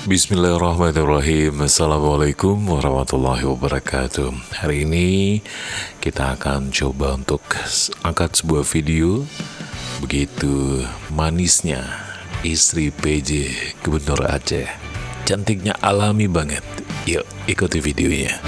Bismillahirrahmanirrahim. Assalamualaikum warahmatullahi wabarakatuh. Hari ini kita akan coba untuk angkat sebuah video begitu manisnya istri PJ Gubernur Aceh. Cantiknya alami banget. Yuk ikuti videonya.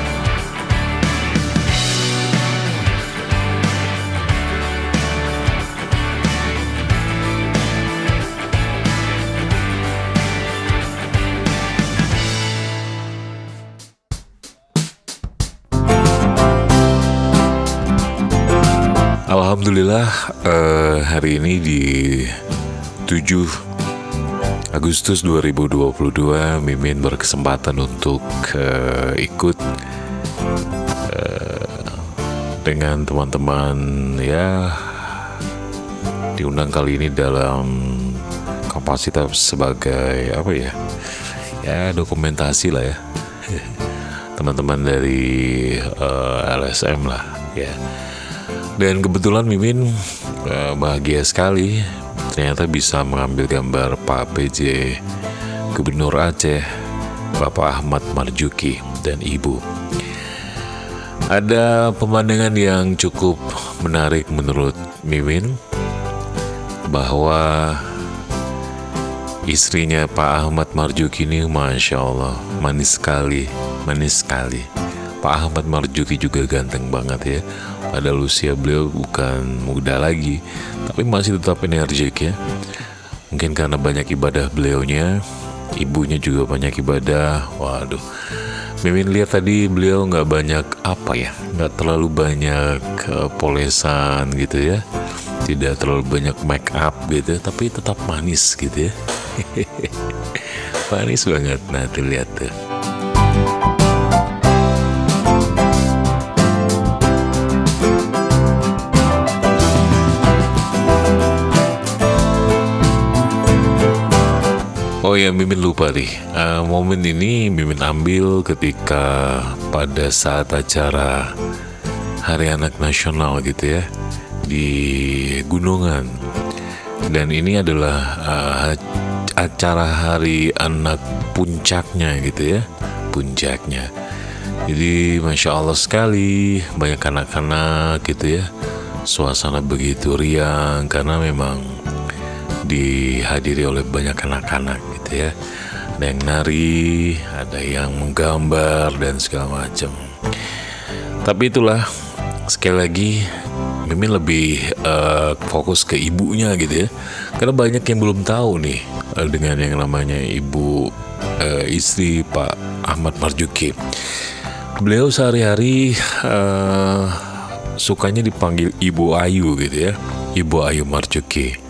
Alhamdulillah, hari ini di 7 Agustus 2022 Mimin berkesempatan untuk ikut dengan teman-teman, ya, diundang kali ini dalam kapasitas sebagai apa ya, dokumentasi lah ya, teman-teman dari LSM lah ya. Dan kebetulan Mimin bahagia sekali ternyata bisa mengambil gambar Pak PJ Gubernur Aceh, Bapak Ahmad Marzuki dan Ibu. Ada pemandangan yang cukup menarik menurut Mimin, bahwa istrinya Pak Ahmad Marzuki ini Masya Allah manis sekali. Pak Ahmad Marzuki juga ganteng banget ya. Padahal usia beliau bukan muda lagi, tapi masih tetap energik ya. Mungkin karena banyak ibadah beliaunya, ibunya juga banyak ibadah. Waduh, Mimin lihat tadi beliau nggak terlalu banyak polesan gitu ya, tidak terlalu banyak make up gitu, tapi tetap manis gitu ya. Manis banget. Nah tuh lihat tuh. Oh ya, Mimin lupa nih, momen ini Mimin ambil ketika pada saat acara Hari Anak Nasional gitu ya, di Gunungan. Dan ini adalah acara Hari Anak puncaknya gitu ya, puncaknya. Jadi Masya Allah sekali, banyak anak-anak gitu ya, suasana begitu riang karena memang dihadiri oleh banyak anak-anak gitu ya. Ada yang nari, ada yang menggambar dan segala macam. Tapi itulah, sekali lagi Mimin lebih fokus ke ibunya gitu ya, karena banyak yang belum tahu nih dengan yang namanya ibu, istri Pak Ahmad Marzuki. Beliau sehari-hari sukanya dipanggil Ibu Ayu gitu ya, Ibu Ayu Marzuki.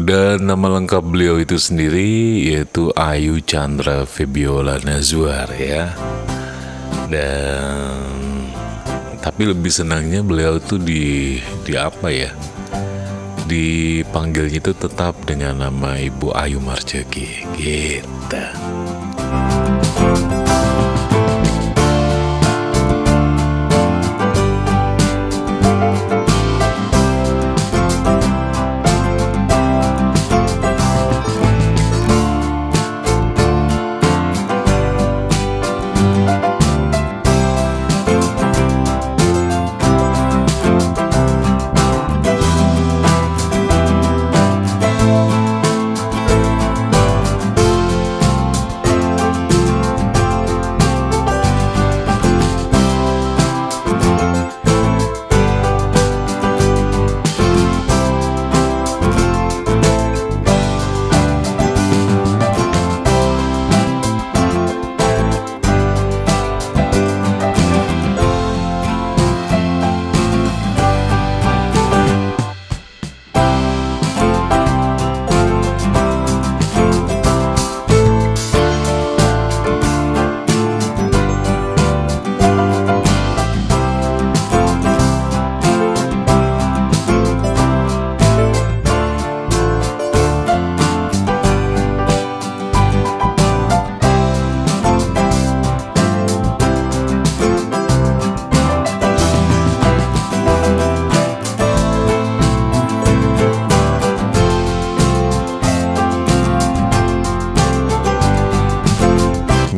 Dan nama lengkap beliau itu sendiri yaitu Ayu Chandra Febiola Nazwar ya. Dan tapi lebih senangnya beliau tuh dipanggilnya itu tetap dengan nama Ibu Ayu Marzuki gitu.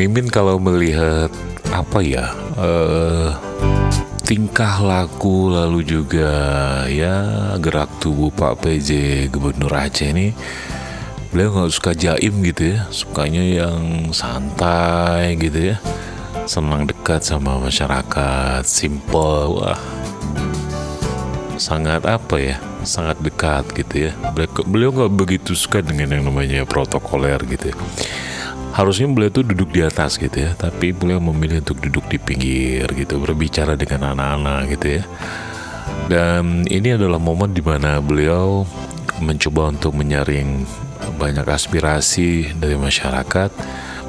Mimin kalau melihat apa ya, tingkah laku lalu juga ya gerak tubuh Pak PJ Gubernur Aceh ini, beliau nggak suka jaim gitu ya, sukanya yang santai gitu ya, senang dekat sama masyarakat, simple, wah sangat apa ya, sangat dekat gitu ya. Beliau nggak begitu suka dengan yang namanya protokoler gitu ya. Harusnya beliau tuh duduk di atas gitu ya, tapi beliau memilih untuk duduk di pinggir gitu, berbicara dengan anak-anak gitu ya. Dan ini adalah momen dimana beliau mencoba untuk menyaring banyak aspirasi dari masyarakat.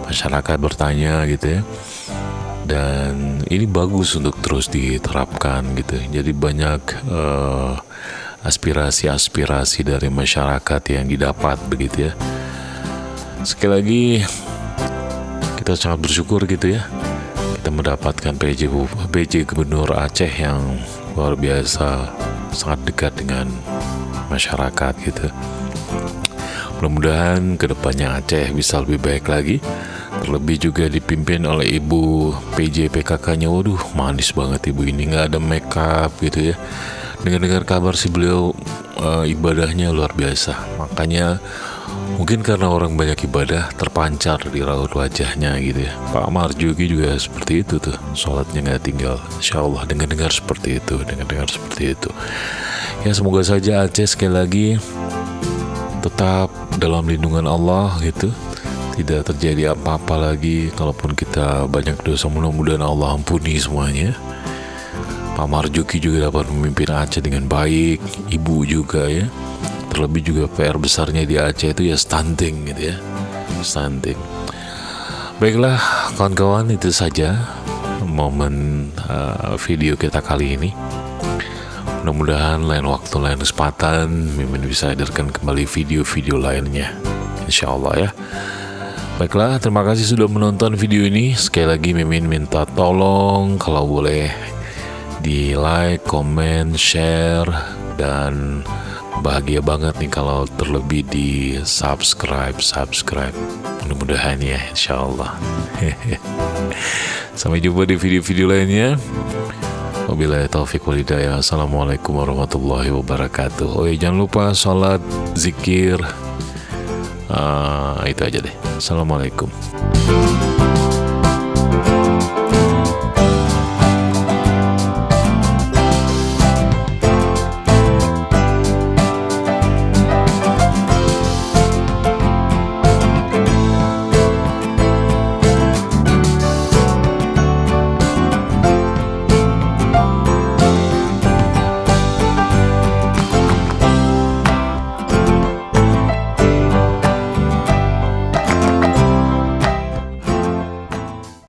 Masyarakat bertanya gitu ya. Dan ini bagus untuk terus diterapkan gitu. Jadi banyak aspirasi-aspirasi dari masyarakat yang didapat begitu ya. Sekali lagi kita sangat bersyukur gitu ya, kita mendapatkan PJ Gubernur Aceh yang luar biasa, sangat dekat dengan masyarakat gitu. Mudah-mudahan kedepannya Aceh bisa lebih baik lagi, terlebih juga dipimpin oleh Ibu PJ PKK-nya. Waduh, manis banget Ibu ini, nggak ada make up gitu ya. Dengar-dengar kabar sih beliau ibadahnya luar biasa, makanya mungkin karena orang banyak ibadah terpancar di raut wajahnya gitu ya. Pak Marjuki juga seperti itu tuh, sholatnya nggak tinggal. Insya Allah dengar-dengar seperti itu, ya semoga saja Aceh sekali lagi tetap dalam lindungan Allah gitu, tidak terjadi apa-apa lagi. Kalaupun kita banyak dosa, mudah-mudahan Allah ampuni semuanya. Pak Marjuki juga dapat memimpin Aceh dengan baik, Ibu juga ya. Terlebih juga PR besarnya di Aceh itu ya stunting gitu ya, stunting. Baiklah kawan-kawan, itu saja momen video kita kali ini. Mudah-mudahan lain waktu, lain kesempatan Mimin bisa hadirkan kembali video-video lainnya, insya Allah ya. Baiklah, terima kasih sudah menonton video ini. Sekali lagi Mimin minta tolong kalau boleh di like, comment, share, dan bahagia banget nih kalau terlebih di subscribe. Mudah-mudahan ya, insya Allah. Sampai jumpa di video-video lainnya. Wabillahi taufiq wal hidayah. Assalamualaikum warahmatullahi wabarakatuh. Oh ya, jangan lupa sholat, zikir, itu aja deh. Assalamualaikum.